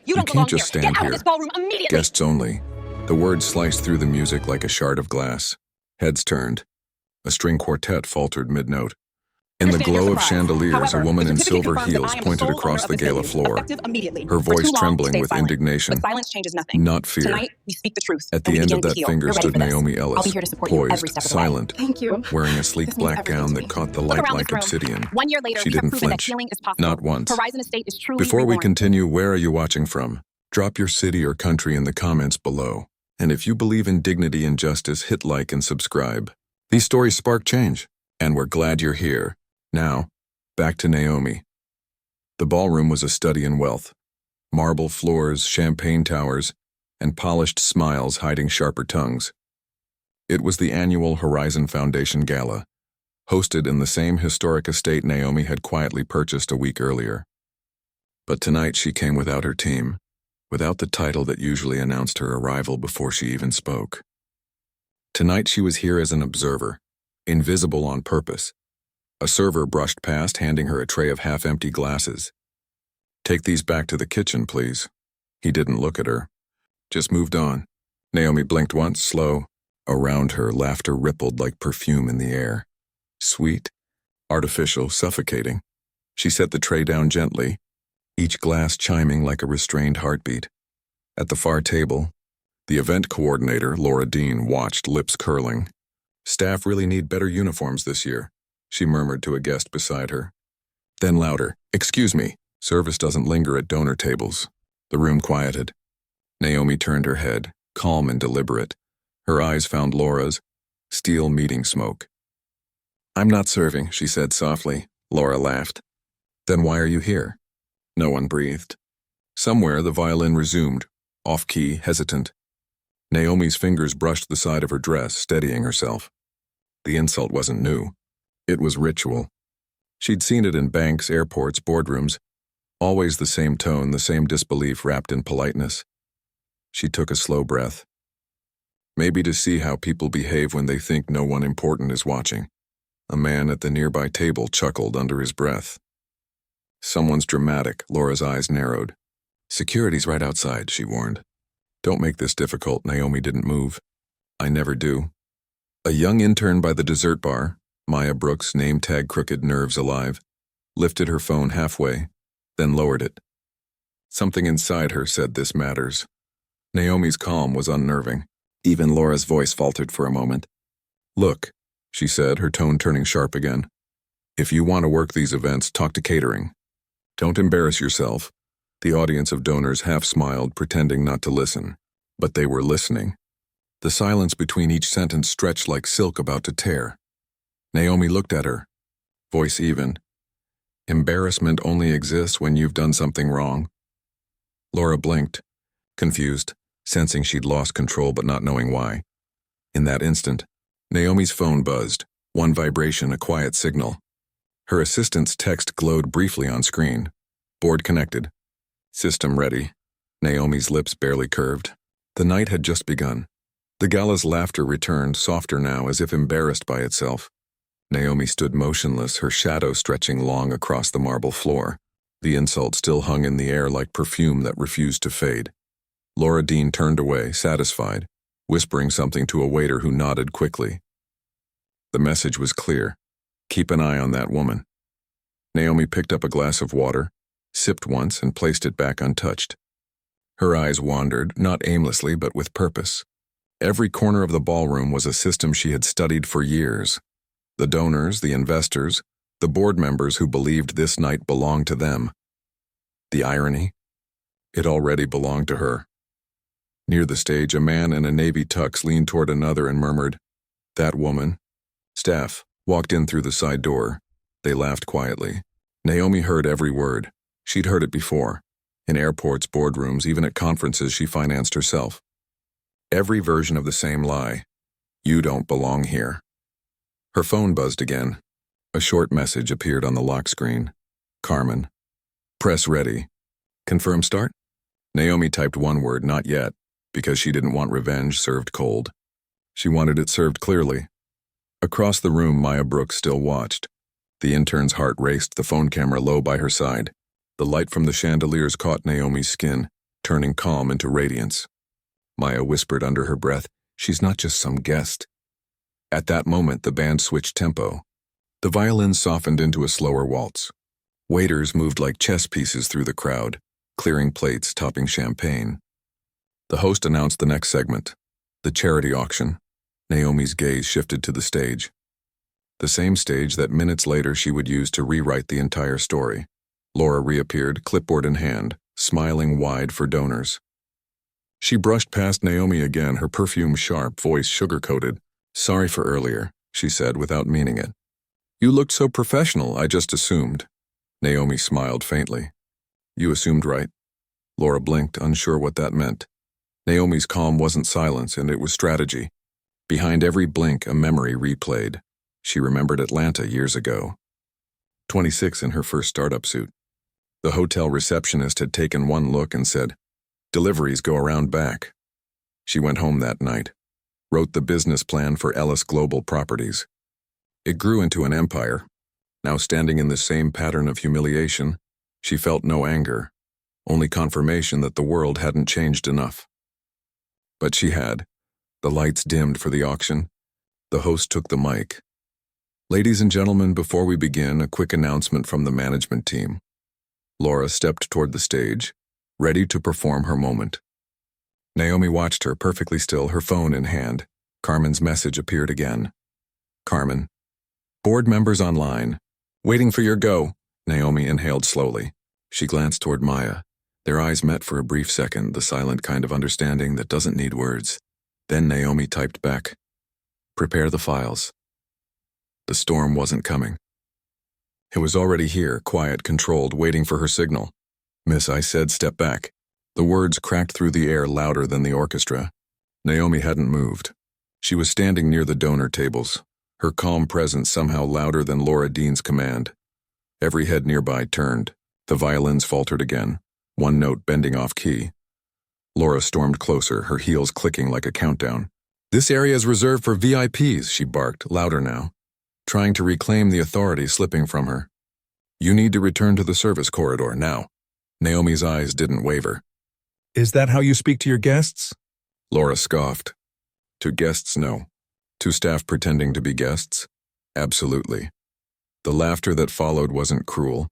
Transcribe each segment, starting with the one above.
You don't can't belong just here. stand Get out here. of this ballroom immediately. Guests only. The words sliced through the music like a shard of glass. Heads turned. A string quartet faltered mid-note. In the glow of chandeliers, a woman in silver heels pointed across the gala floor, her voice trembling with indignation, not fear. Tonight, we speak the truth. At the end of that finger stood Naomi I'll Ellis, be here to support you every poised, step of the way. silent, Thank you. wearing a sleek This means black everything gown to that me. caught the Look light around like this room. obsidian. 1 year later, She we have didn't proven that flinch. healing is possible. Not once. Horizon Estate is truly Before we reborn. continue, where are you watching from? Drop your city or country in the comments below. And if you believe in dignity and justice, hit like and subscribe. These stories spark change, and we're glad you're here. Now, back to Naomi. The ballroom was a study in wealth. Marble floors, champagne towers, and polished smiles hiding sharper tongues. It was the annual Horizon Foundation Gala, hosted in the same historic estate Naomi had quietly purchased a week earlier. But tonight she came without her team, without the title that usually announced her arrival before she even spoke. Tonight she was here as an observer, invisible on purpose. A server brushed past, handing her a tray of half-empty glasses. "Take these back to the kitchen, please." He didn't look at her, just moved on. Naomi blinked once, slow. Around her, laughter rippled like perfume in the air. Sweet, artificial, suffocating. She set the tray down gently, each glass chiming like a restrained heartbeat. At the far table, the event coordinator, Laura Dean, watched, lips curling. "Staff really need better uniforms this year," she murmured to a guest beside her. Then louder, "Excuse me, service doesn't linger at donor tables." The room quieted. Naomi turned her head, calm and deliberate. Her eyes found Laura's, steel meeting smoke. "I'm not serving," she said softly. Laura laughed. "Then why are you here?" No one breathed. Somewhere the violin resumed, off-key, hesitant. Naomi's fingers brushed the side of her dress, steadying herself. The insult wasn't new. It was ritual. She'd seen it in banks, airports, boardrooms. Always the same tone, the same disbelief wrapped in politeness. She took a slow breath. Maybe to see how people behave when they think no one important is watching. A man at the nearby table chuckled under his breath. "Someone's dramatic," Laura's eyes narrowed. "Security's right outside," she warned. "Don't make this difficult." Naomi didn't move. "I never do." A young intern by the dessert bar, Maya Brooks, name tag crooked, nerves alive, lifted her phone halfway, then lowered it. Something inside her said this matters. Naomi's calm was unnerving. Even Laura's voice faltered for a moment. "Look," she said, her tone turning sharp again. "If you want to work these events, talk to catering. Don't embarrass yourself." The audience of donors half smiled, pretending not to listen. But they were listening. The silence between each sentence stretched like silk about to tear. Naomi looked at her, voice even. "Embarrassment only exists when you've done something wrong." Laura blinked, confused, sensing she'd lost control but not knowing why. In that instant, Naomi's phone buzzed, one vibration, a quiet signal. Her assistant's text glowed briefly on screen. "Board connected. System ready." Naomi's lips barely curved. The night had just begun. The gala's laughter returned, softer now, as if embarrassed by itself. Naomi stood motionless, her shadow stretching long across the marble floor. The insult still hung in the air like perfume that refused to fade. Laura Dean turned away, satisfied, whispering something to a waiter who nodded quickly. The message was clear. Keep an eye on that woman. Naomi picked up a glass of water, sipped once, and placed it back untouched. Her eyes wandered, not aimlessly but with purpose. Every corner of the ballroom was a system she had studied for years. The donors, the investors, the board members who believed this night belonged to them. The irony? It already belonged to her. Near the stage, a man in a navy tux leaned toward another and murmured, "That woman." Staff walked in through the side door. They laughed quietly. Naomi heard every word. She'd heard it before. In airports, boardrooms, even at conferences she financed herself. Every version of the same lie. "You don't belong here." Her phone buzzed again. A short message appeared on the lock screen. "Carmen. Press ready. Confirm start?" Naomi typed one word, "Not yet," because she didn't want revenge served cold. She wanted it served clearly. Across the room, Maya Brooks still watched. The intern's heart raced, the phone camera low by her side. The light from the chandeliers caught Naomi's skin, turning calm into radiance. Maya whispered under her breath, "She's not just some guest." At that moment, the band switched tempo. The violins softened into a slower waltz. Waiters moved like chess pieces through the crowd, clearing plates, topping champagne. The host announced the next segment, the charity auction. Naomi's gaze shifted to the stage. The same stage that minutes later she would use to rewrite the entire story. Laura reappeared, clipboard in hand, smiling wide for donors. She brushed past Naomi again, her perfume sharp, voice sugar-coated. "Sorry for earlier," she said without meaning it. "You looked so professional, I just assumed." Naomi smiled faintly. "You assumed right." Laura blinked, unsure what that meant. Naomi's calm wasn't silence, and it was strategy. Behind every blink, a memory replayed. She remembered Atlanta years ago. 26 in her first startup suit. The hotel receptionist had taken one look and said, "Deliveries go around back." She went home that night, wrote the business plan for Ellis Global Properties. It grew into an empire. Now standing in the same pattern of humiliation, she felt no anger, only confirmation that the world hadn't changed enough. But she had. The lights dimmed for the auction. The host took the mic. "Ladies and gentlemen, before we begin, a quick announcement from the management team." Laura stepped toward the stage, ready to perform her moment. Naomi watched her, perfectly still, her phone in hand. Carmen's message appeared again. "Carmen. Board members online. Waiting for your go." Naomi inhaled slowly. She glanced toward Maya. Their eyes met for a brief second, the silent kind of understanding that doesn't need words. Then Naomi typed back, "Prepare the files." The storm wasn't coming. It was already here, quiet, controlled, waiting for her signal. "Miss," I said, "step back." The words cracked through the air louder than the orchestra. Naomi hadn't moved. She was standing near the donor tables, her calm presence somehow louder than Laura Dean's command. Every head nearby turned. The violins faltered again, one note bending off key. Laura stormed closer, her heels clicking like a countdown. "This area is reserved for VIPs, she barked, louder now, trying to reclaim the authority slipping from her. "You need to return to the service corridor, now." Naomi's eyes didn't waver. "Is that how you speak to your guests?" Laura scoffed. "To guests, no. To staff pretending to be guests? Absolutely." The laughter that followed wasn't cruel.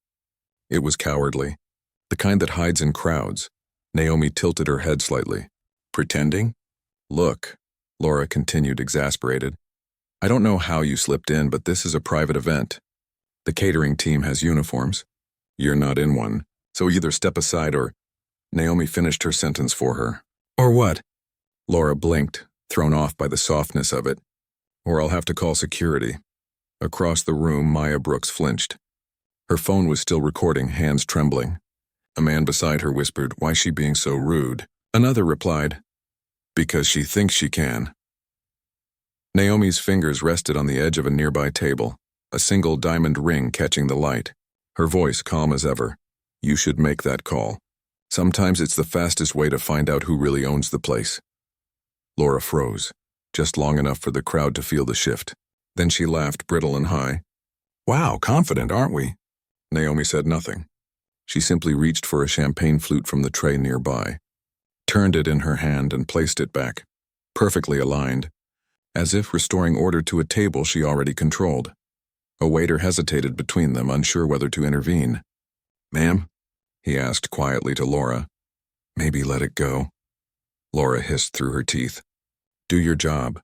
It was cowardly. The kind that hides in crowds. Naomi tilted her head slightly. "Pretending? Look," Laura continued, exasperated. "I don't know how you slipped in, but this is a private event. The catering team has uniforms. You're not in one, so either step aside or—" Naomi finished her sentence for her. "Or what?" Laura blinked, thrown off by the softness of it. "Or I'll have to call security." Across the room, Maya Brooks flinched. Her phone was still recording, hands trembling. A man beside her whispered, "Why's she being so rude?" Another replied, "Because she thinks she can." Naomi's fingers rested on the edge of a nearby table, a single diamond ring catching the light. Her voice calm as ever. "You should make that call. Sometimes it's the fastest way to find out who really owns the place." Laura froze, just long enough for the crowd to feel the shift. Then she laughed, brittle and high. "Wow, confident, aren't we?" Naomi said nothing. She simply reached for a champagne flute from the tray nearby, turned it in her hand and placed it back, perfectly aligned, as if restoring order to a table she already controlled. A waiter hesitated between them, unsure whether to intervene. "Ma'am?" he asked quietly to Laura. "Maybe let it go." Laura hissed through her teeth. "Do your job."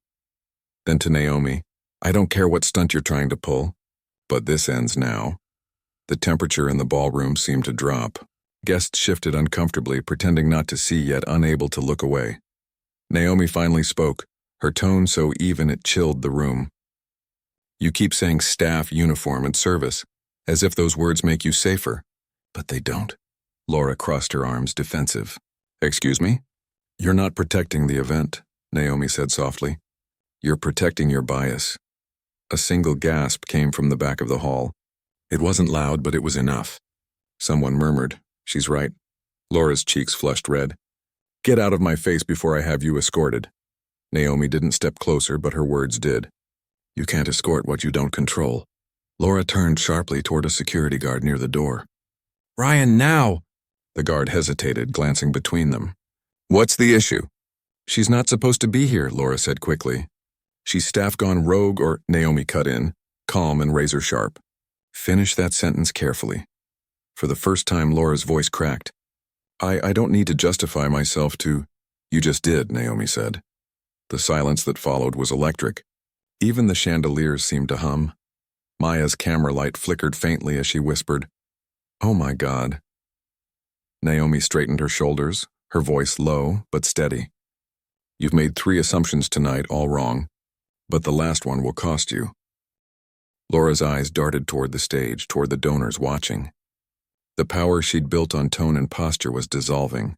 Then to Naomi, "I don't care what stunt you're trying to pull, but this ends now." The temperature in the ballroom seemed to drop. Guests shifted uncomfortably, pretending not to see yet unable to look away. Naomi finally spoke, her tone so even it chilled the room. "You keep saying staff, uniform, and service, as if those words make you safer. But they don't." Laura crossed her arms, defensive. "Excuse me?" "You're not protecting the event," Naomi said softly. "You're protecting your bias." A single gasp came from the back of the hall. It wasn't loud, but it was enough. Someone murmured, "She's right." Laura's cheeks flushed red. "Get out of my face before I have you escorted." Naomi didn't step closer, but her words did. "You can't escort what you don't control." Laura turned sharply toward a security guard near the door. "Ryan, now!" The guard hesitated, glancing between them. What's the issue? She's not supposed to be here, Laura said quickly. She's staff gone rogue or Naomi cut in, calm and razor sharp. Finish that sentence carefully. For the first time, Laura's voice cracked. I don't need to justify myself to... You just did, Naomi said. The silence that followed was electric. Even the chandeliers seemed to hum. Maya's camera light flickered faintly as she whispered, "Oh my God." Naomi straightened her shoulders, her voice low but steady. You've made 3 assumptions tonight, all wrong, but the last one will cost you. Laura's eyes darted toward the stage, toward the donors watching. The power she'd built on tone and posture was dissolving,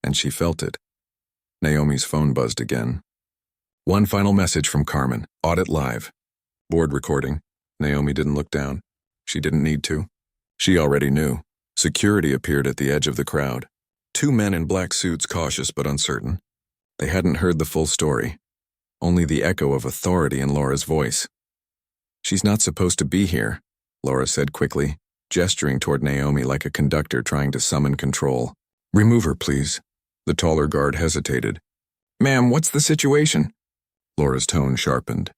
and she felt it. Naomi's phone buzzed again. One final message from Carmen. Audit live. Board recording. Naomi didn't look down. She didn't need to. She already knew. Security appeared at the edge of the crowd. 2 men in black suits, cautious but uncertain. They hadn't heard the full story. Only the echo of authority in Laura's voice. She's not supposed to be here, Laura said quickly, gesturing toward Naomi like a conductor trying to summon control. Remove her, please. The taller guard hesitated. Ma'am, what's the situation? Laura's tone sharpened.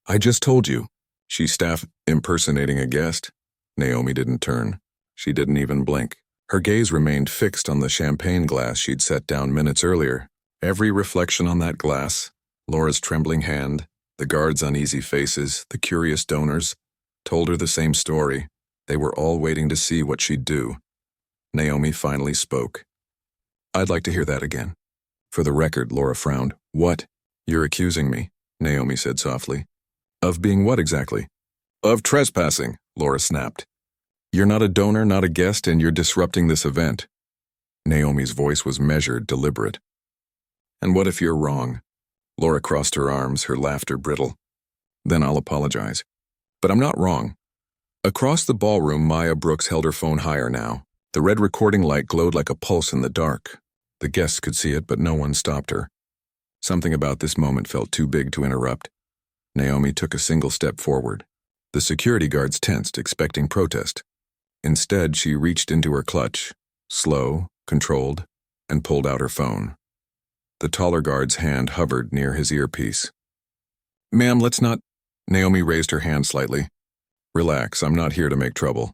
I just told you. She's staff impersonating a guest. Naomi didn't turn. She didn't even blink. Her gaze remained fixed on the champagne glass she'd set down minutes earlier. Every reflection on that glass, Laura's trembling hand, the guards' uneasy faces, the curious donors, told her the same story. They were all waiting to see what she'd do. Naomi finally spoke. I'd like to hear that again. For the record, Laura frowned. What? You're accusing me, Naomi said softly. Of being what exactly? Of trespassing, Laura snapped. You're not a donor, not a guest, and you're disrupting this event. Naomi's voice was measured, deliberate. And what if you're wrong? Laura crossed her arms, her laughter brittle. Then I'll apologize. But I'm not wrong. Across the ballroom, Maya Brooks held her phone higher now. The red recording light glowed like a pulse in the dark. The guests could see it, but no one stopped her. Something about this moment felt too big to interrupt. Naomi took a single step forward. The security guards tensed, expecting protest. Instead, she reached into her clutch, slow, controlled, and pulled out her phone. The taller guard's hand hovered near his earpiece. Ma'am, let's not... Naomi raised her hand slightly. Relax, I'm not here to make trouble.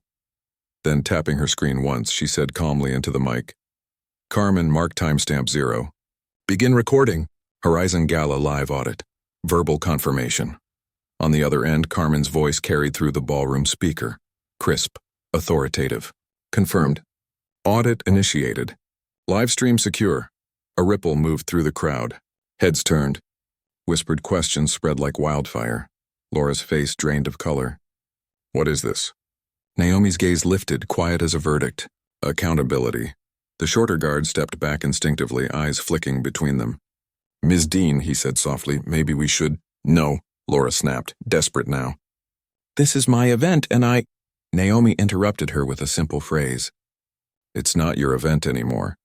Then, tapping her screen once, she said calmly into the mic, Carmen, mark timestamp 0. Begin recording. Horizon Gala live audit. Verbal confirmation. On the other end, Carmen's voice carried through the ballroom speaker. Crisp. Authoritative. Confirmed. Audit initiated. Live stream secure. A ripple moved through the crowd. Heads turned. Whispered questions spread like wildfire. Laura's face drained of color. What is this? Naomi's gaze lifted, quiet as a verdict. Accountability. The shorter guard stepped back instinctively, eyes flicking between them. Ms. Dean, he said softly, maybe we should... No, Laura snapped, desperate now. This is my event, and I... Naomi interrupted her with a simple phrase. It's not your event anymore.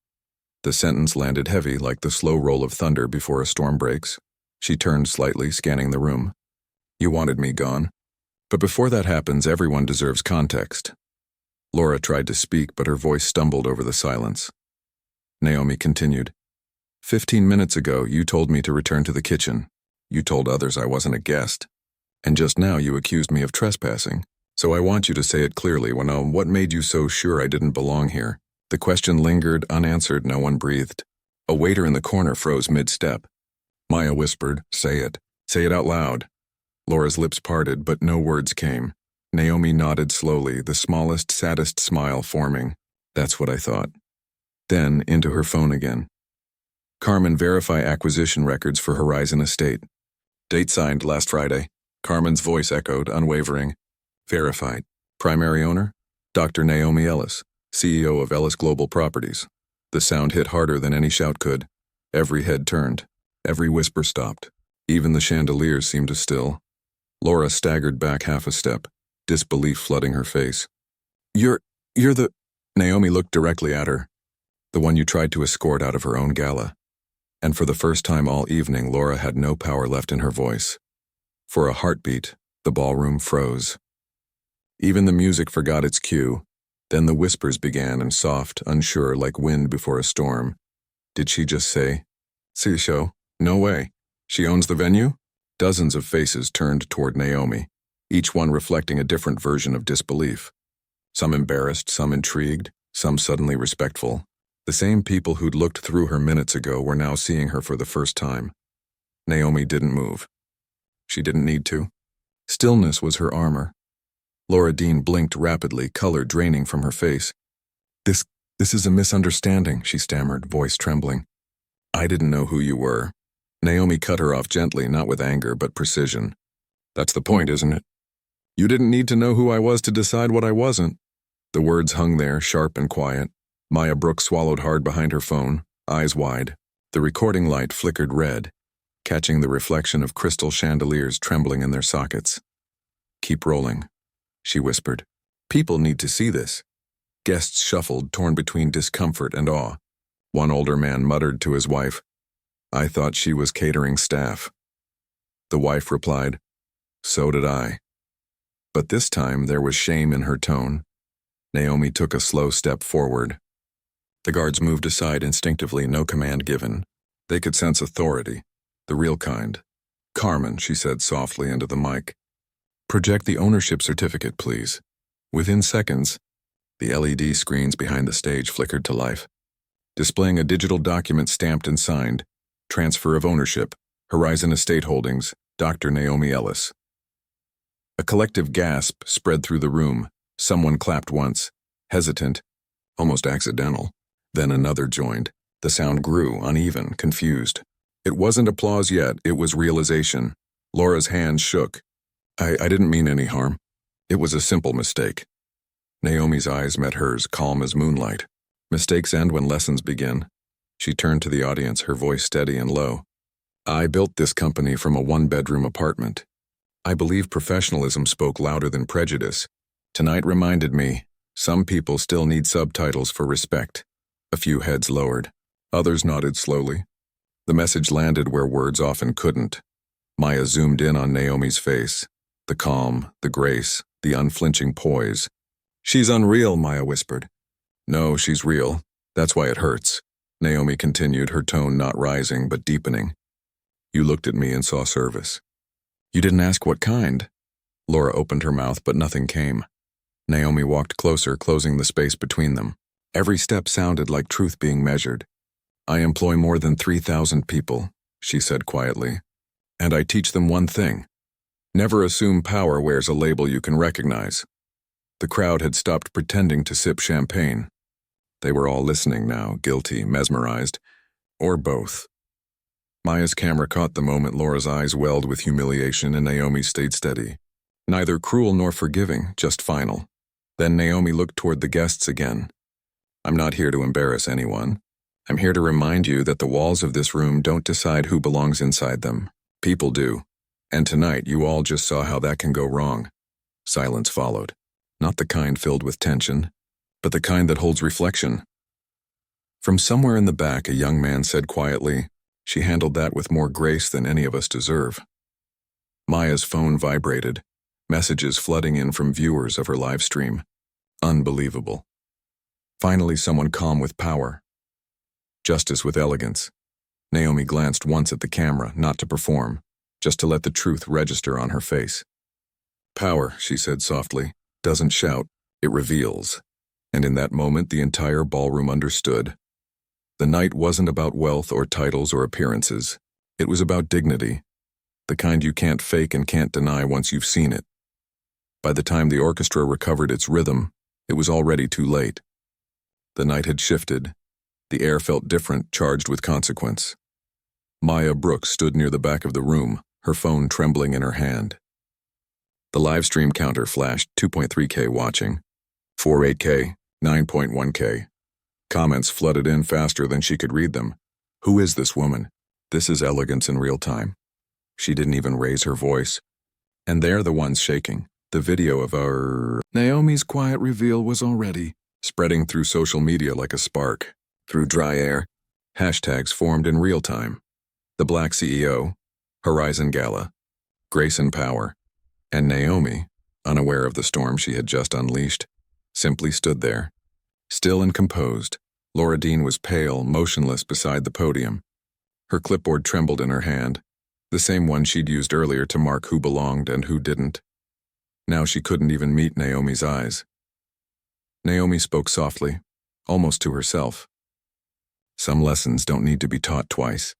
The sentence landed heavy like the slow roll of thunder before a storm breaks. She turned slightly, scanning the room. You wanted me gone. But before that happens, everyone deserves context. Laura tried to speak, but her voice stumbled over the silence. Naomi continued. 15 minutes ago, you told me to return to the kitchen. You told others I wasn't a guest. And just now you accused me of trespassing. So I want you to say it clearly. What made you so sure I didn't belong here? The question lingered, unanswered, no one breathed. A waiter in the corner froze mid-step. Maya whispered, say it. Say it out loud. Laura's lips parted, but no words came. Naomi nodded slowly, the smallest, saddest smile forming. That's what I thought. Then, into her phone again. Carmen, verify acquisition records for Horizon Estate. Date signed last Friday. Carmen's voice echoed, unwavering. Verified. Primary owner? Dr. Naomi Ellis, CEO of Ellis Global Properties. The sound hit harder than any shout could. Every head turned. Every whisper stopped. Even the chandeliers seemed to still. Laura staggered back half a step, disbelief flooding her face. You're the... Naomi looked directly at her. The one you tried to escort out of her own gala. And for the first time all evening, Laura had no power left in her voice. For a heartbeat, the ballroom froze. Even the music forgot its cue. Then the whispers began and soft, unsure, like wind before a storm. Did she just say, "See a show? No way. She owns the venue?" Dozens of faces turned toward Naomi, each one reflecting a different version of disbelief. Some embarrassed, some intrigued, some suddenly respectful. The same people who'd looked through her minutes ago were now seeing her for the first time. Naomi didn't move. She didn't need to. Stillness was her armor. Laura Dean blinked rapidly, color draining from her face. This is a misunderstanding," she stammered, voice trembling. "I didn't know who you were." Naomi cut her off gently, not with anger, but precision. "That's the point, isn't it? You didn't need to know who I was to decide what I wasn't." The words hung there, sharp and quiet. Maya Brooks swallowed hard behind her phone, eyes wide. The recording light flickered red, catching the reflection of crystal chandeliers trembling in their sockets. "Keep rolling," she whispered. "People need to see this." Guests shuffled, torn between discomfort and awe. One older man muttered to his wife, "I thought she was catering staff." The wife replied, "So did I." But this time there was shame in her tone. Naomi took a slow step forward. The guards moved aside instinctively, no command given. They could sense authority, the real kind. "Carmen," she said softly into the mic, "project the ownership certificate, please." Within seconds, the LED screens behind the stage flickered to life, displaying a digital document stamped and signed, "Transfer of ownership, Horizon Estate Holdings, Dr. Naomi Ellis." A collective gasp spread through the room. Someone clapped once, hesitant, almost accidental. Then another joined. The sound grew, uneven, confused. It wasn't applause yet, it was realization. Laura's hands shook. I didn't mean any harm. It was a simple mistake." Naomi's eyes met hers, calm as moonlight. Mistakes end when lessons begin. She turned to the audience, her voice steady and low. "I built this company from a one-bedroom apartment. I believe professionalism spoke louder than prejudice. Tonight reminded me, some people still need subtitles for respect." A few heads lowered. Others nodded slowly. The message landed where words often couldn't. Maya zoomed in on Naomi's face. The calm, the grace, the unflinching poise. "She's unreal," Maya whispered. "No, she's real. That's why it hurts," Naomi continued, her tone not rising but deepening. "You looked at me and saw service. You didn't ask what kind." Laura opened her mouth, but nothing came. Naomi walked closer, closing the space between them. Every step sounded like truth being measured. "I employ more than 3,000 people," she said quietly. "And I teach them one thing. Never assume power wears a label you can recognize." The crowd had stopped pretending to sip champagne. They were all listening now, guilty, mesmerized, or both. Maya's camera caught the moment Laura's eyes welled with humiliation and Naomi stayed steady. Neither cruel nor forgiving, just final. Then Naomi looked toward the guests again. "I'm not here to embarrass anyone. I'm here to remind you that the walls of this room don't decide who belongs inside them. People do. And tonight you all just saw how that can go wrong." Silence followed. Not the kind filled with tension, but the kind that holds reflection. From somewhere in the back, a young man said quietly, "She handled that with more grace than any of us deserve." Maya's phone vibrated, messages flooding in from viewers of her live stream. Unbelievable. Finally, someone calm with power. Justice with elegance. Naomi glanced once at the camera, not to perform, just to let the truth register on her face. "Power," she said softly, "doesn't shout, it reveals." And in that moment, the entire ballroom understood. The night wasn't about wealth or titles or appearances. It was about dignity, the kind you can't fake and can't deny once you've seen it. By the time the orchestra recovered its rhythm, it was already too late. The night had shifted. The air felt different, charged with consequence. Maya Brooks stood near the back of the room, her phone trembling in her hand. The live stream counter flashed, 2.3K watching, 4.8K, 9.1K. Comments flooded in faster than she could read them. Who is this woman? This is elegance in real time. She didn't even raise her voice. And they're the ones shaking. The video of our... Naomi's quiet reveal was already spreading through social media like a spark. Through dry air, hashtags formed in real time. The Black CEO, Horizon Gala, Grace and Power, and Naomi, unaware of the storm she had just unleashed. simply stood there. Still and composed, Laura Dean was pale, motionless beside the podium. Her clipboard trembled in her hand, the same one she'd used earlier to mark who belonged and who didn't. Now she couldn't even meet Naomi's eyes. Naomi spoke softly, almost to herself. Some lessons don't need to be taught twice.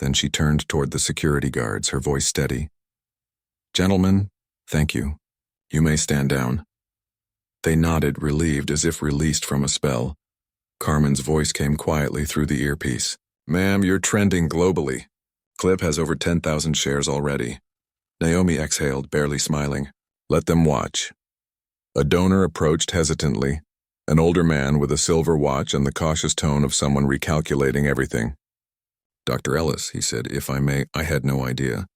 Then she turned toward the security guards, her voice steady. Gentlemen, thank you. You may stand down. They nodded, relieved, as if released from a spell. Carmen's voice came quietly through the earpiece. Ma'am, you're trending globally. Clip has over 10,000 shares already. Naomi exhaled, barely smiling. Let them watch. A donor approached hesitantly, an older man with a silver watch and the cautious tone of someone recalculating everything. Dr. Ellis, he said, if I may, I had no idea.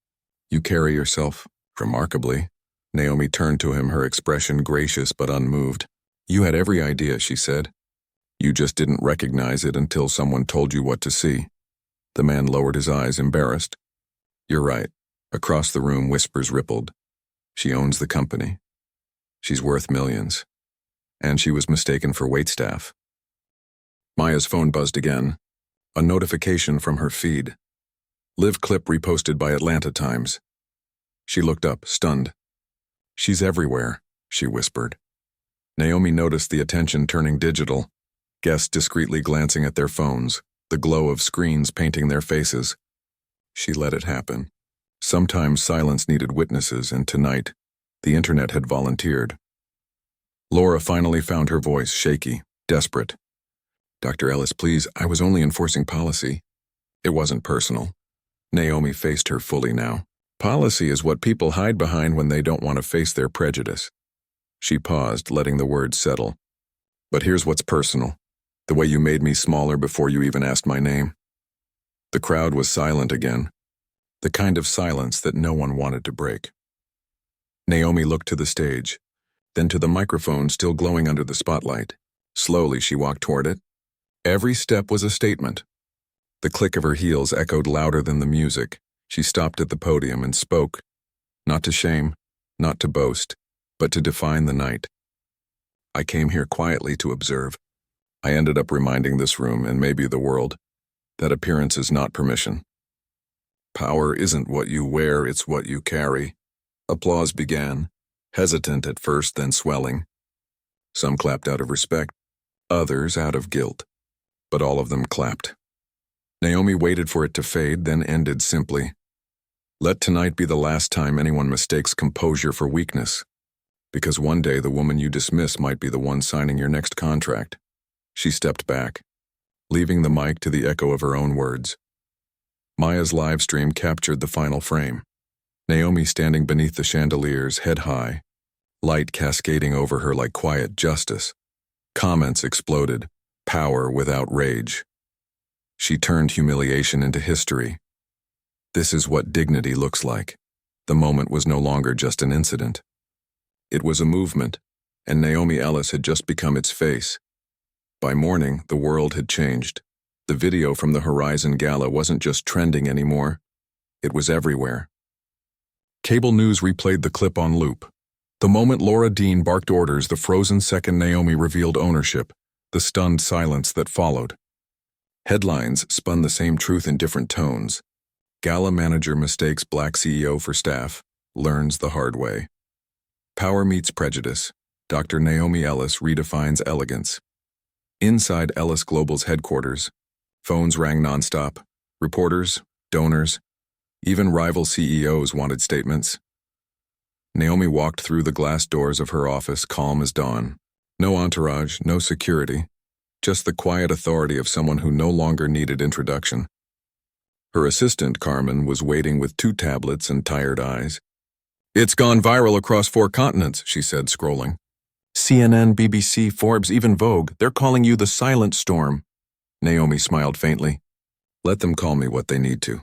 You carry yourself remarkably. Naomi turned to him, her expression gracious but unmoved. You had every idea, she said. You just didn't recognize it until someone told you what to see. The man lowered his eyes, embarrassed. You're right. Across the room, whispers rippled. She owns the company. She's worth millions. And she was mistaken for waitstaff. Maya's phone buzzed again. A notification from her feed. Live clip reposted by Atlanta Times. She looked up, stunned. She's everywhere, she whispered. Naomi noticed the attention turning digital, guests discreetly glancing at their phones, the glow of screens painting their faces. She let it happen. Sometimes silence needed witnesses, and tonight, the internet had volunteered. Laura finally found her voice, shaky, desperate. Dr. Ellis, please, I was only enforcing policy. It wasn't personal. Naomi faced her fully now. Policy is what people hide behind when they don't want to face their prejudice. She paused, letting the words settle. But here's what's personal. The way you made me smaller before you even asked my name. The crowd was silent again. The kind of silence that no one wanted to break. Naomi looked to the stage, then to the microphone still glowing under the spotlight. Slowly she walked toward it. Every step was a statement. The click of her heels echoed louder than the music. She stopped at the podium and spoke, not to shame, not to boast, but to define the night. I came here quietly to observe. I ended up reminding this room, and maybe the world, that appearance is not permission. Power isn't what you wear, it's what you carry. Applause began, hesitant at first, then swelling. Some clapped out of respect, others out of guilt, but all of them clapped. Naomi waited for it to fade, then ended simply. Let tonight be the last time anyone mistakes composure for weakness, because one day the woman you dismiss might be the one signing your next contract. She stepped back, leaving the mic to the echo of her own words. Maya's live stream captured the final frame. Naomi standing beneath the chandeliers, head high, light cascading over her like quiet justice. Comments exploded, power without rage. She turned humiliation into history. This is what dignity looks like. The moment was no longer just an incident. It was a movement, and Naomi Ellis had just become its face. By morning, the world had changed. The video from the Horizon Gala wasn't just trending anymore. It was everywhere. Cable news replayed the clip on loop. The moment Laura Dean barked orders, the frozen second Naomi revealed ownership, the stunned silence that followed. Headlines spun the same truth in different tones. Gala manager mistakes black CEO for staff, learns the hard way. Power meets prejudice. Dr. Naomi Ellis redefines elegance. Inside Ellis Global's headquarters, phones rang nonstop. Reporters, donors, even rival CEOs wanted statements. Naomi walked through the glass doors of her office, calm as dawn. No entourage, no security. Just the quiet authority of someone who no longer needed introduction. Her assistant, Carmen, was waiting with 2 tablets and tired eyes. It's gone viral across 4 continents, she said, scrolling. CNN, BBC, Forbes, even Vogue, they're calling you the silent storm. Naomi smiled faintly. Let them call me what they need to.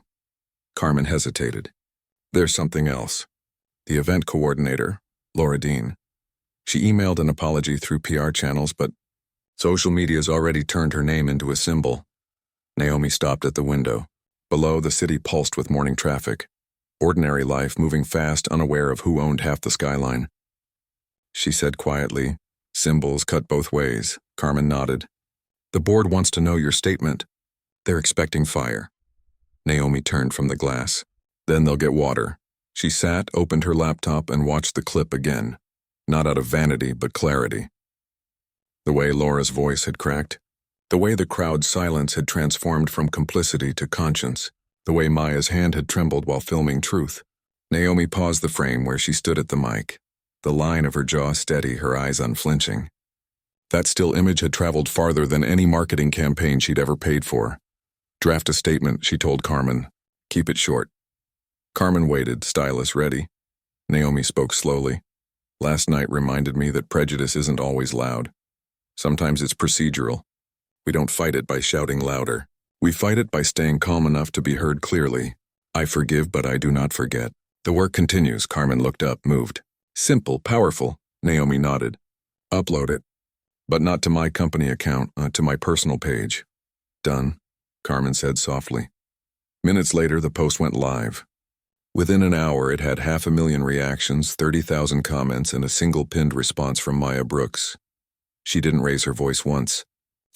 Carmen hesitated. There's something else. The event coordinator, Laura Dean. She emailed an apology through PR channels, but social media's already turned her name into a symbol. Naomi stopped at the window. Below, the city pulsed with morning traffic. Ordinary life moving fast, unaware of who owned half the skyline. She said quietly, Symbols cut both ways. Carmen nodded. The board wants to know your statement. They're expecting fire. Naomi turned from the glass. Then they'll get water. She sat, opened her laptop, and watched the clip again. Not out of vanity, but clarity. The way Laura's voice had cracked. The way the crowd's silence had transformed from complicity to conscience. The way Maya's hand had trembled while filming truth. Naomi paused the frame where she stood at the mic. The line of her jaw steady, her eyes unflinching. That still image had traveled farther than any marketing campaign she'd ever paid for. Draft a statement, she told Carmen. Keep it short. Carmen waited, stylus ready. Naomi spoke slowly. Last night reminded me that prejudice isn't always loud. Sometimes it's procedural. We don't fight it by shouting louder. We fight it by staying calm enough to be heard clearly. I forgive, but I do not forget. The work continues. Carmen looked up, moved. Simple, powerful. Naomi nodded. Upload it. But not to my company account, to my personal page. Done, Carmen said softly. Minutes later, the post went live. Within an hour, it had 500,000 reactions, 30,000 comments, and a single pinned response from Maya Brooks. She didn't raise her voice once.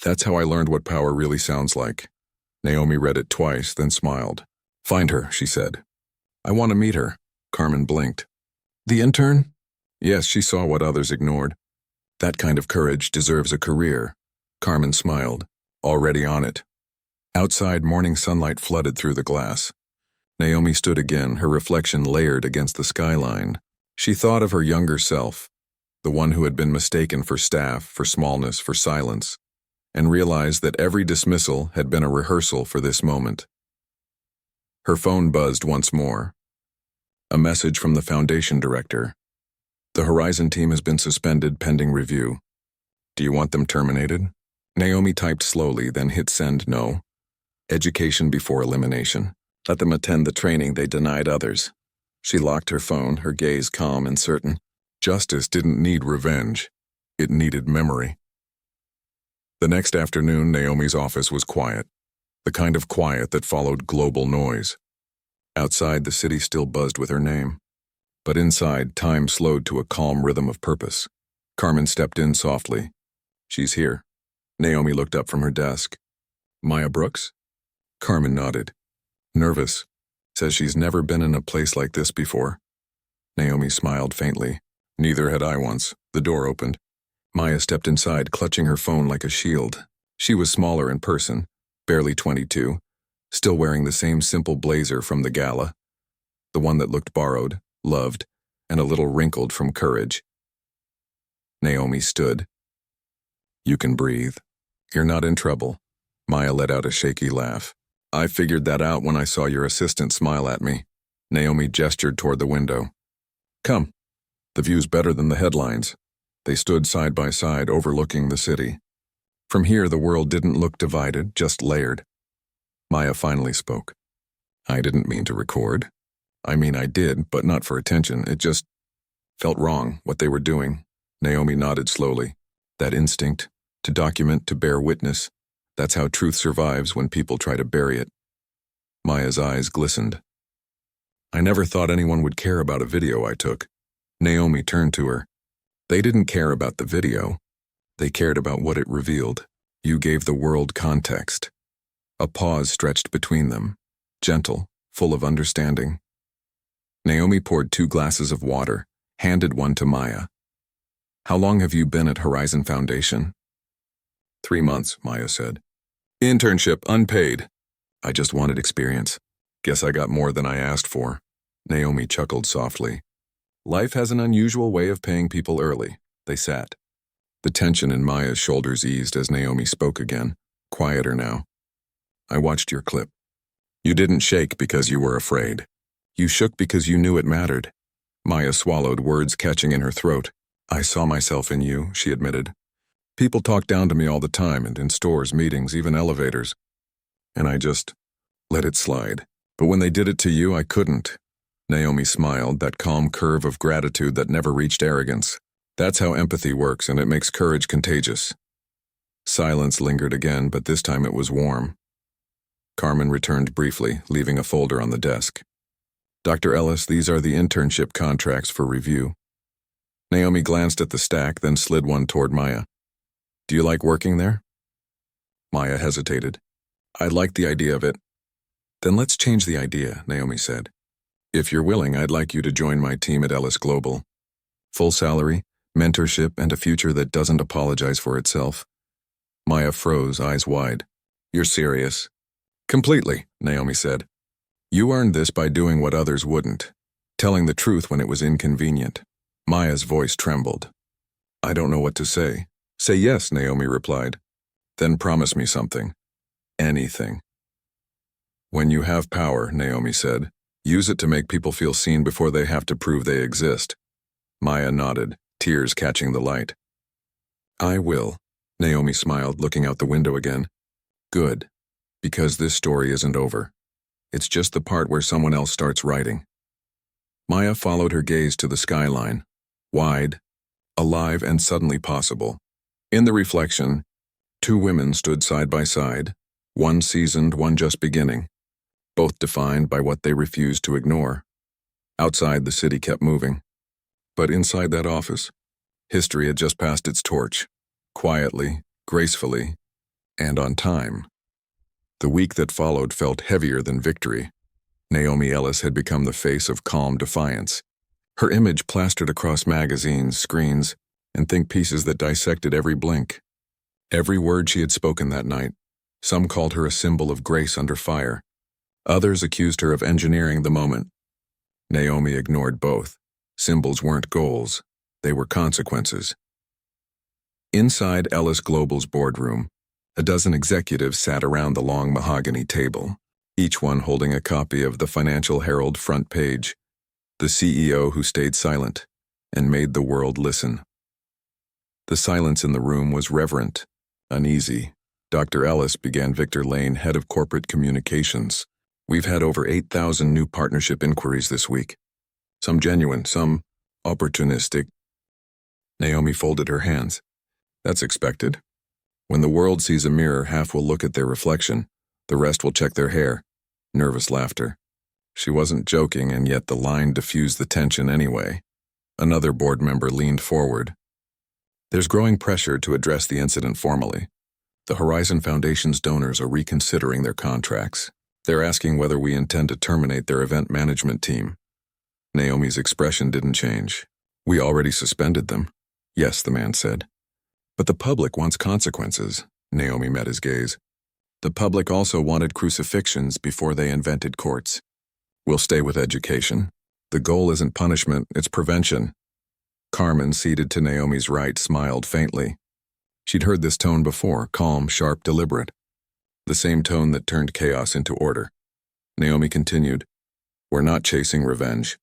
That's how I learned what power really sounds like. Naomi read it twice, then smiled. Find her, she said. I want to meet her. Carmen blinked. The intern? Yes, she saw what others ignored. That kind of courage deserves a career. Carmen smiled. Already on it. Outside, morning sunlight flooded through the glass. Naomi stood again, her reflection layered against the skyline. She thought of her younger self, the one who had been mistaken for staff, for smallness, for silence, and realized that every dismissal had been a rehearsal for this moment. Her phone buzzed once more. A message from the foundation director. The Horizon team has been suspended pending review. Do you want them terminated? Naomi typed slowly, then hit send no. Education before elimination. Let them attend the training they denied others. She locked her phone, her gaze calm and certain. Justice didn't need revenge. It needed memory. The next afternoon, Naomi's office was quiet. The kind of quiet that followed global noise. Outside, the city still buzzed with her name. But inside, time slowed to a calm rhythm of purpose. Carmen stepped in softly. She's here. Naomi looked up from her desk. Maya Brooks? Carmen nodded. Nervous. Says she's never been in a place like this before. Naomi smiled faintly. Neither had I once. The door opened. Maya stepped inside, clutching her phone like a shield. She was smaller in person, barely 22, still wearing the same simple blazer from the Gala, the one that looked borrowed, loved, and a little wrinkled from courage. Naomi stood. You can breathe. You're not in trouble. Maya let out a shaky laugh. I figured that out when I saw your assistant smile at me. Naomi gestured toward the window. Come. The view's better than the headlines. They stood side by side, overlooking the city. From here, the world didn't look divided, just layered. Maya finally spoke. I didn't mean to record. I mean, I did, but not for attention. It just felt wrong, what they were doing. Naomi nodded slowly. That instinct, to document, to bear witness, that's how truth survives when people try to bury it. Maya's eyes glistened. I never thought anyone would care about a video I took. Naomi turned to her. They didn't care about the video. They cared about what it revealed. You gave the world context. A pause stretched between them, gentle, full of understanding. Naomi poured 2 glasses of water, handed one to Maya. How long have you been at Horizon Foundation? 3 months, Maya said. Internship, unpaid. I just wanted experience. Guess I got more than I asked for. Naomi chuckled softly. Life has an unusual way of paying people early. They sat. The tension in Maya's shoulders eased as Naomi spoke again, quieter now. I watched your clip. You didn't shake because you were afraid. You shook because you knew it mattered. Maya swallowed, words catching in her throat. I saw myself in you, she admitted. People talk down to me all the time, and in stores, meetings, even elevators. And I just let it slide. But when they did it to you, I couldn't. Naomi smiled, that calm curve of gratitude that never reached arrogance. That's how empathy works, and it makes courage contagious. Silence lingered again, but this time it was warm. Carmen returned briefly, leaving a folder on the desk. Dr. Ellis, these are the internship contracts for review. Naomi glanced at the stack, then slid one toward Maya. Do you like working there? Maya hesitated. I like the idea of it. Then let's change the idea, Naomi said. If you're willing, I'd like you to join my team at Ellis Global. Full salary, mentorship, and a future that doesn't apologize for itself. Maya froze, eyes wide. You're serious? Completely, Naomi said. You earned this by doing what others wouldn't, telling the truth when it was inconvenient. Maya's voice trembled. I don't know what to say. Say yes, Naomi replied. Then promise me something. Anything. When you have power, Naomi said, use it to make people feel seen before they have to prove they exist. Maya nodded, tears catching the light. I will, Naomi smiled, looking out the window again. Good, because this story isn't over. It's just the part where someone else starts writing. Maya followed her gaze to the skyline, wide, alive, and suddenly possible. In the reflection, two women stood side by side, one seasoned, one just beginning, both defined by what they refused to ignore. Outside, the city kept moving. But inside that office, history had just passed its torch, quietly, gracefully, and on time. The week that followed felt heavier than victory. Naomi Ellis had become the face of calm defiance, her image plastered across magazines, screens, and think pieces that dissected every blink. Every word she had spoken that night. Some called her a symbol of grace under fire. Others accused her of engineering the moment. Naomi ignored both. Symbols weren't goals. They were consequences. Inside Ellis Global's boardroom, a dozen executives sat around the long mahogany table, each one holding a copy of the Financial Herald front page. The CEO who stayed silent and made the world listen. The silence in the room was reverent, uneasy. Dr. Ellis began. Victor Lane, head of corporate communications. We've had over 8,000 new partnership inquiries this week. Some genuine, some opportunistic. Naomi folded her hands. That's expected. When the world sees a mirror, half will look at their reflection. The rest will check their hair. Nervous laughter. She wasn't joking, and yet the line diffused the tension anyway. Another board member leaned forward. There's growing pressure to address the incident formally. The Horizon Foundation's donors are reconsidering their contracts. They're asking whether we intend to terminate their event management team. Naomi's expression didn't change. We already suspended them. Yes, the man said. But the public wants consequences. Naomi met his gaze. The public also wanted crucifixions before they invented courts. We'll stay with education. The goal isn't punishment, it's prevention. Carmen, seated to Naomi's right, smiled faintly. She'd heard this tone before, calm, sharp, deliberate. The same tone that turned chaos into order. Naomi continued, We're not chasing revenge.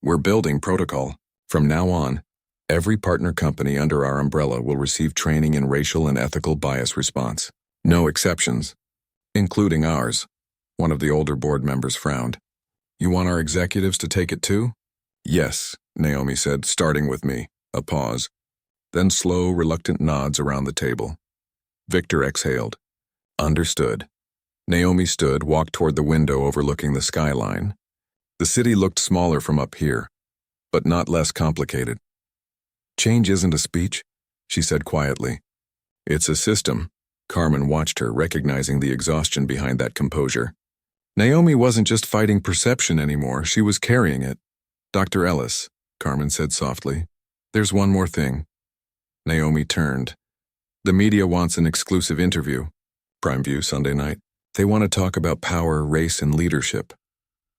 We're building protocol. From now on, every partner company under our umbrella will receive training in racial and ethical bias response. No exceptions, including ours. One of the older board members frowned. You want our executives to take it too? Yes, Naomi said, starting with me. A pause. Then slow, reluctant nods around the table. Victor exhaled. Understood. Naomi stood, walked toward the window overlooking the skyline. The city looked smaller from up here, but not less complicated. Change isn't a speech, she said quietly. It's a system. Carmen watched her, recognizing the exhaustion behind that composure. Naomi wasn't just fighting perception anymore, she was carrying it. Dr. Ellis, Carmen said softly, there's one more thing. Naomi turned. The media wants an exclusive interview. Prime View, Sunday night. They want to talk about power, race, and leadership.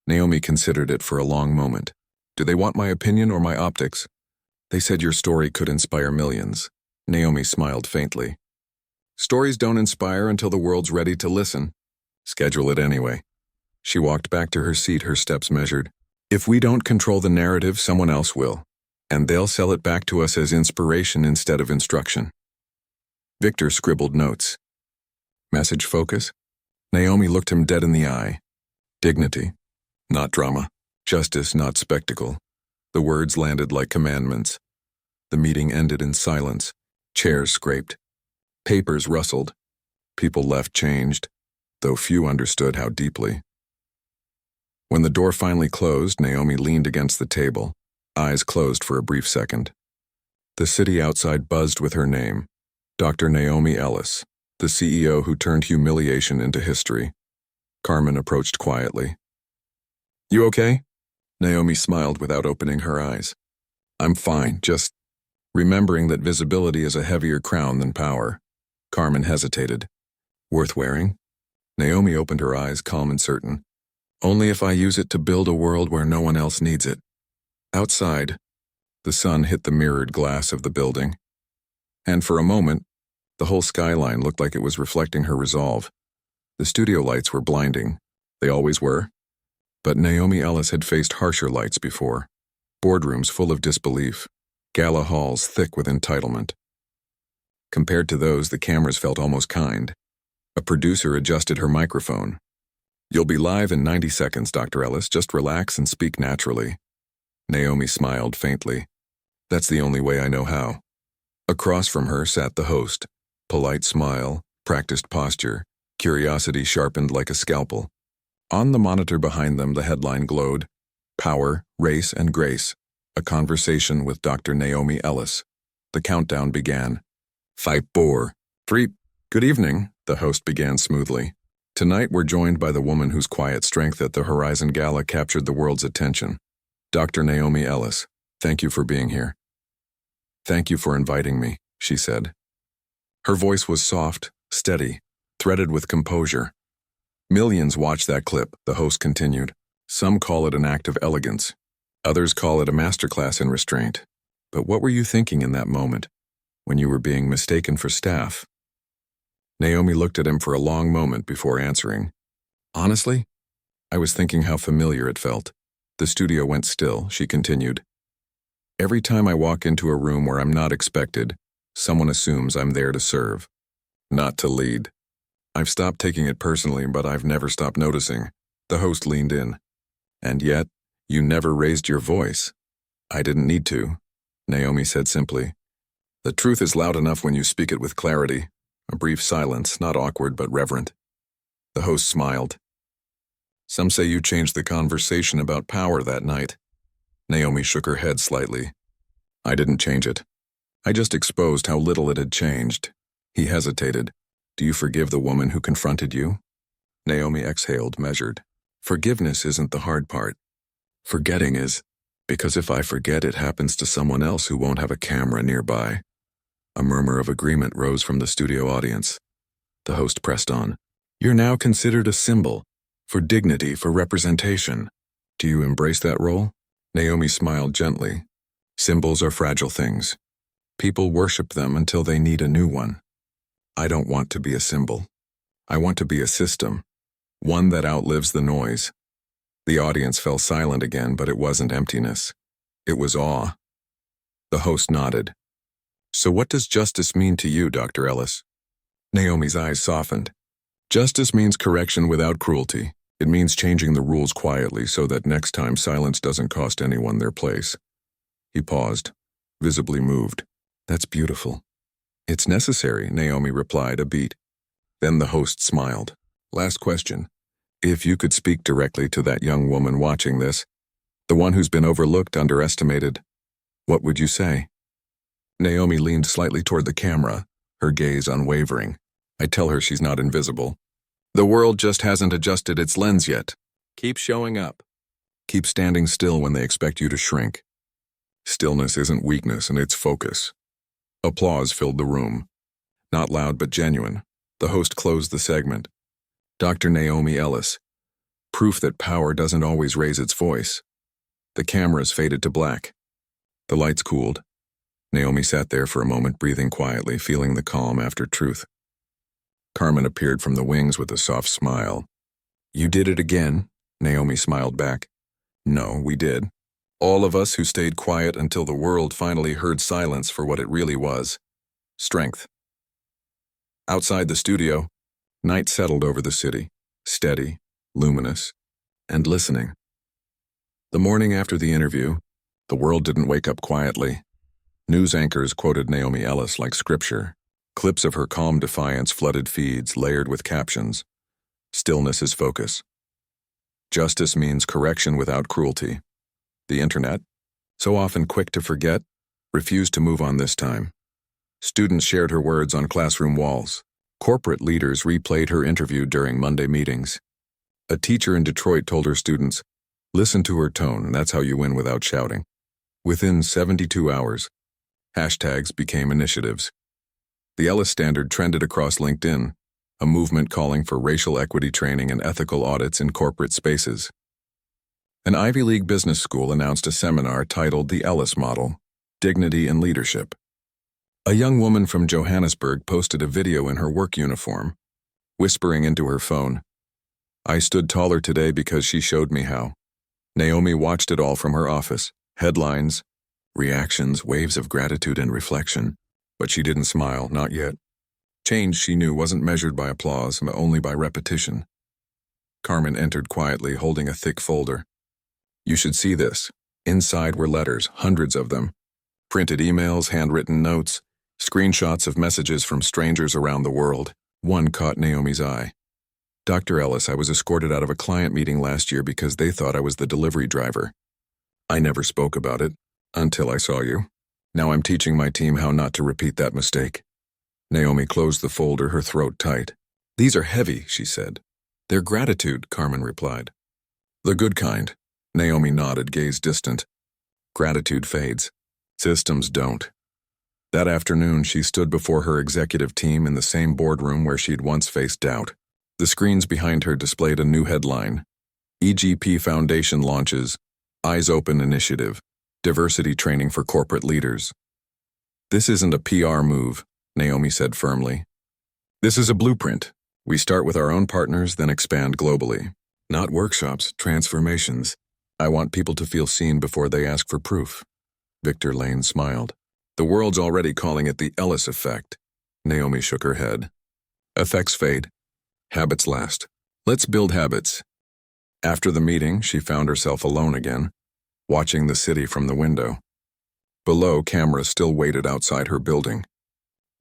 Naomi considered it for a long moment. Do they want my opinion or my optics? They said your story could inspire millions. Naomi smiled faintly. Stories don't inspire until the world's ready to listen. Schedule it anyway. She walked back to her seat, her steps measured. If we don't control the narrative, someone else will, and they'll sell it back to us as inspiration instead of instruction. Victor scribbled notes. Message focus? Naomi looked him dead in the eye. Dignity, not drama. Justice, not spectacle. The words landed like commandments. The meeting ended in silence. Chairs scraped. Papers rustled. People left changed, though few understood how deeply. When the door finally closed, Naomi leaned against the table, eyes closed for a brief second. The city outside buzzed with her name, Dr. Naomi Ellis, the CEO who turned humiliation into history. Carmen approached quietly. "You okay?" Naomi smiled without opening her eyes. "I'm fine, just remembering that visibility is a heavier crown than power." Carmen hesitated. "Worth wearing?" Naomi opened her eyes, calm and certain. "Only if I use it to build a world where no one else needs it." Outside, the sun hit the mirrored glass of the building. And for a moment, the whole skyline looked like it was reflecting her resolve. The studio lights were blinding. They always were. But Naomi Ellis had faced harsher lights before. Boardrooms full of disbelief. Gala halls thick with entitlement. Compared to those, the cameras felt almost kind. A producer adjusted her microphone. "You'll be live in 90 seconds, Dr. Ellis. Just relax and speak naturally." Naomi smiled faintly. "That's the only way I know how." Across from her sat the host. Polite smile, practiced posture, curiosity sharpened like a scalpel. On the monitor behind them, the headline glowed, "Power, Race, and Grace. A conversation with Dr. Naomi Ellis." The countdown began. 5, 4, 3. "Good evening," the host began smoothly. "Tonight we're joined by the woman whose quiet strength at the Horizon Gala captured the world's attention. Dr. Naomi Ellis, thank you for being here." "Thank you for inviting me," she said. Her voice was soft, steady, threaded with composure. "Millions watched that clip," the host continued. "Some call it an act of elegance. Others call it a masterclass in restraint. But what were you thinking in that moment, when you were being mistaken for staff?" Naomi looked at him for a long moment before answering. "Honestly, I was thinking how familiar it felt." The studio went still, she continued. "Every time I walk into a room where I'm not expected, someone assumes I'm there to serve, not to lead. I've stopped taking it personally, but I've never stopped noticing." The host leaned in. "And yet, you never raised your voice." "I didn't need to," Naomi said simply. "The truth is loud enough when you speak it with clarity." A brief silence, not awkward but reverent. The host smiled. "Some say you changed the conversation about power that night." Naomi shook her head slightly. "I didn't change it. I just exposed how little it had changed." He hesitated. "Do you forgive the woman who confronted you?" Naomi exhaled, measured. "Forgiveness isn't the hard part. Forgetting is, because if I forget, it happens to someone else who won't have a camera nearby." A murmur of agreement rose from the studio audience. The host pressed on. "You're now considered a symbol, for dignity, for representation. Do you embrace that role?" Naomi smiled gently. "Symbols are fragile things. People worship them until they need a new one. I don't want to be a symbol. I want to be a system, one that outlives the noise." The audience fell silent again, but it wasn't emptiness. It was awe. The host nodded. "So what does justice mean to you, Dr. Ellis?" Naomi's eyes softened. "Justice means correction without cruelty. It means changing the rules quietly so that next time silence doesn't cost anyone their place." He paused, visibly moved. "That's beautiful." "It's necessary," Naomi replied, a beat. Then the host smiled. "Last question. If you could speak directly to that young woman watching this, the one who's been overlooked, underestimated, what would you say?" Naomi leaned slightly toward the camera, her gaze unwavering. "I tell her she's not invisible. The world just hasn't adjusted its lens yet. Keep showing up. Keep standing still when they expect you to shrink. Stillness isn't weakness, and it's focus." Applause filled the room. Not loud but genuine. The host closed the segment. Dr. Naomi Ellis. Proof that power doesn't always raise its voice. The cameras faded to black. The lights cooled. Naomi sat there for a moment, breathing quietly, feeling the calm after truth. Carmen appeared from the wings with a soft smile. "You did it again," Naomi smiled back. "No, we did. All of us who stayed quiet until the world finally heard silence for what it really was. Strength." Outside the studio, night settled over the city, steady, luminous, and listening. The morning after the interview, the world didn't wake up quietly. News anchors quoted Naomi Ellis like scripture. Clips of her calm defiance flooded feeds, layered with captions. "Stillness is focus. Justice means correction without cruelty." The internet, so often quick to forget, refused to move on this time. Students shared her words on classroom walls. Corporate leaders replayed her interview during Monday meetings. A teacher in Detroit told her students, "Listen to her tone, that's how you win without shouting." Within 72 hours, hashtags became initiatives. The Ellis Standard trended across LinkedIn, a movement calling for racial equity training and ethical audits in corporate spaces. An Ivy League business school announced a seminar titled The Ellis Model, Dignity and Leadership. A young woman from Johannesburg posted a video in her work uniform, whispering into her phone, "I stood taller today because she showed me how." Naomi watched it all from her office. Headlines, reactions, waves of gratitude and reflection. But she didn't smile, not yet. Change, she knew, wasn't measured by applause, but only by repetition. Carmen entered quietly, holding a thick folder. "You should see this." Inside were letters, hundreds of them. Printed emails, handwritten notes, screenshots of messages from strangers around the world. One caught Naomi's eye. "Dr. Ellis, I was escorted out of a client meeting last year because they thought I was the delivery driver. I never spoke about it until I saw you. Now I'm teaching my team how not to repeat that mistake." Naomi closed the folder, her throat tight. "These are heavy," she said. "They're gratitude," Carmen replied. "The good kind." Naomi nodded, gaze distant. "Gratitude fades. Systems don't." That afternoon, she stood before her executive team in the same boardroom where she'd once faced doubt. The screens behind her displayed a new headline. EGP Foundation launches Eyes Open Initiative, Diversity Training for Corporate Leaders. "This isn't a PR move," Naomi said firmly. "This is a blueprint. We start with our own partners, then expand globally. Not workshops, transformations. I want people to feel seen before they ask for proof." Victor Lane smiled. "The world's already calling it the Ellis effect." Naomi shook her head. "Effects fade. Habits last. Let's build habits." After the meeting, she found herself alone again, watching the city from the window. Below, cameras still waited outside her building.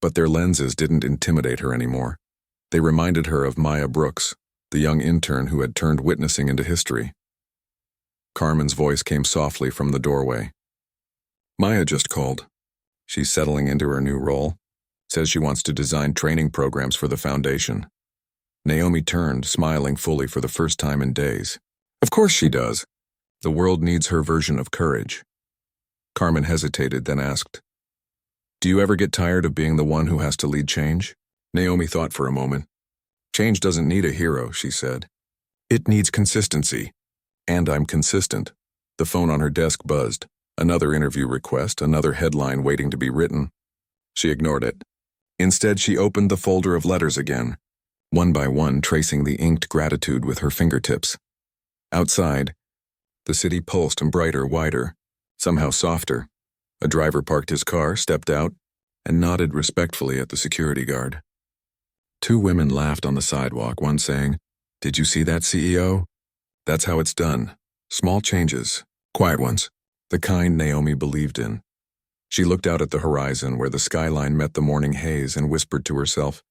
But their lenses didn't intimidate her anymore. They reminded her of Maya Brooks, the young intern who had turned witnessing into history. Carmen's voice came softly from the doorway. "Maya just called. She's settling into her new role. Says she wants to design training programs for the foundation." Naomi turned, smiling fully for the first time in days. "Of course she does. The world needs her version of courage." Carmen hesitated, then asked, "Do you ever get tired of being the one who has to lead change?" Naomi thought for a moment. "Change doesn't need a hero," she said. "It needs consistency. And I'm consistent." The phone on her desk buzzed. Another interview request, another headline waiting to be written. She ignored it. Instead, she opened the folder of letters again, one by one tracing the inked gratitude with her fingertips. Outside, the city pulsed and brighter, wider, somehow softer. A driver parked his car, stepped out, and nodded respectfully at the security guard. Two women laughed on the sidewalk, one saying, "Did you see that, CEO?" That's how it's done. Small changes, quiet ones, the kind Naomi believed in. She looked out at the horizon where the skyline met the morning haze and whispered to herself,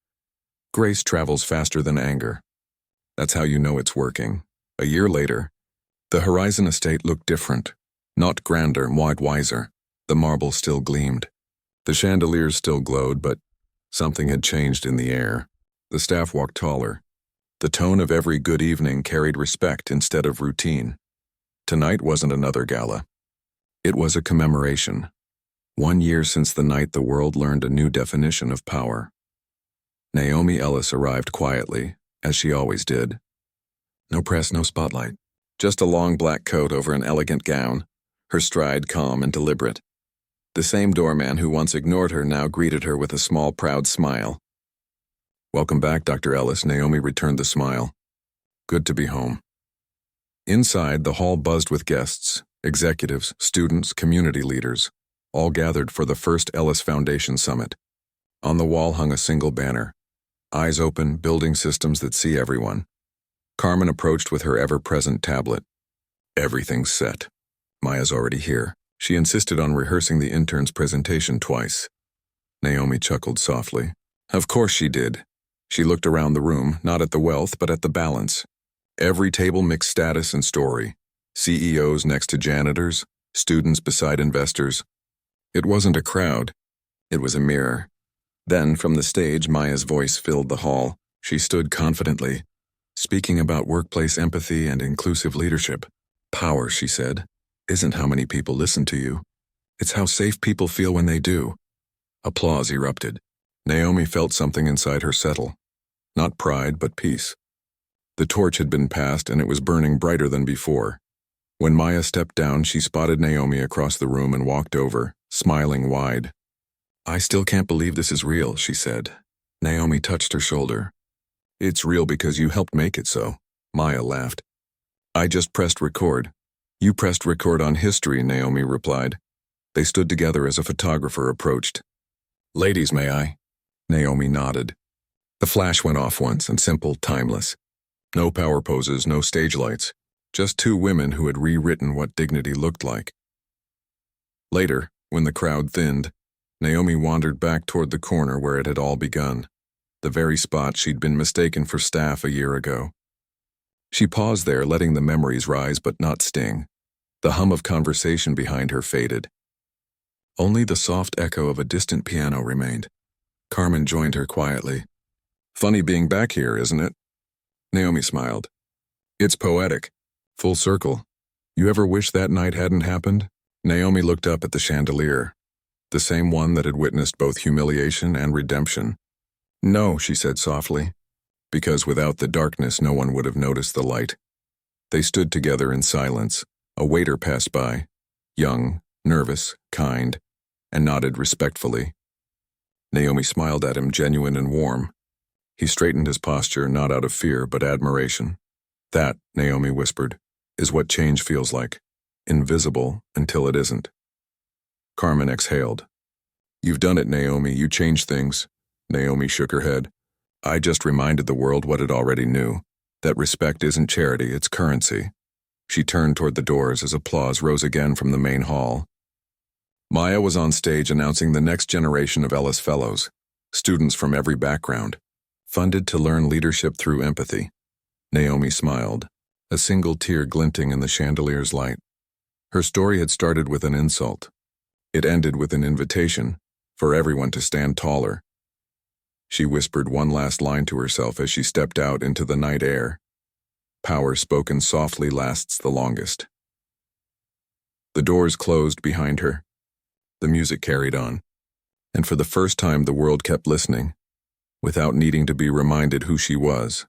"Grace travels faster than anger." That's how you know it's working. A year later, the Horizon estate looked different, not grander, wiser. The marble still gleamed. The chandeliers still glowed, but something had changed in the air. The staff walked taller. The tone of every good evening carried respect instead of routine. Tonight wasn't another gala. It was a commemoration. 1 year since the night the world learned a new definition of power. Naomi Ellis arrived quietly, as she always did. No press, no spotlight. Just a long black coat over an elegant gown, her stride calm and deliberate. The same doorman who once ignored her now greeted her with a small, proud smile. "Welcome back, Dr. Ellis," Naomi returned the smile. "Good to be home." Inside, the hall buzzed with guests, executives, students, community leaders, all gathered for the first Ellis Foundation Summit. On the wall hung a single banner, "Eyes Open, Building Systems That See Everyone." Carmen approached with her ever-present tablet. "Everything's set. Maya's already here." She insisted on rehearsing the intern's presentation twice. Naomi chuckled softly. Of course she did. She looked around the room, not at the wealth, but at the balance. Every table mixed status and story. CEOs next to janitors, students beside investors. It wasn't a crowd. It was a mirror. Then, from the stage, Maya's voice filled the hall. She stood confidently, speaking about workplace empathy and inclusive leadership. Power, she said, isn't how many people listen to you. It's how safe people feel when they do. Applause erupted. Naomi felt something inside her settle. Not pride, but peace. The torch had been passed and it was burning brighter than before. When Maya stepped down, she spotted Naomi across the room and walked over, smiling wide. I still can't believe this is real, she said. Naomi touched her shoulder. It's real because you helped make it so. Maya laughed. I just pressed record. You pressed record on history, Naomi replied. They stood together as a photographer approached. Ladies, may I? Naomi nodded. The flash went off once and simple, timeless. No power poses, no stage lights. Just two women who had rewritten what dignity looked like. Later, when the crowd thinned, Naomi wandered back toward the corner where it had all begun, the very spot she'd been mistaken for staff a year ago. She paused there, letting the memories rise but not sting. The hum of conversation behind her faded. Only the soft echo of a distant piano remained. Carmen joined her quietly. Funny being back here, isn't it? Naomi smiled. It's poetic. Full circle. You ever wish that night hadn't happened? Naomi looked up at the chandelier, the same one that had witnessed both humiliation and redemption. No, she said softly, because without the darkness no one would have noticed the light. They stood together in silence. A waiter passed by, young, nervous, kind, and nodded respectfully. Naomi smiled at him, genuine and warm. He straightened his posture, not out of fear, but admiration. That, Naomi whispered, is what change feels like. Invisible until it isn't. Carmen exhaled. You've done it, Naomi. You changed things. Naomi shook her head. I just reminded the world what it already knew, that respect isn't charity, it's currency. She turned toward the doors as applause rose again from the main hall. Maya was on stage announcing the next generation of Ellis Fellows, students from every background, funded to learn leadership through empathy. Naomi smiled, a single tear glinting in the chandelier's light. Her story had started with an insult. It ended with an invitation for everyone to stand taller. She whispered one last line to herself as she stepped out into the night air. Power spoken softly lasts the longest. The doors closed behind her. The music carried on. And for the first time the world kept listening, without needing to be reminded who she was.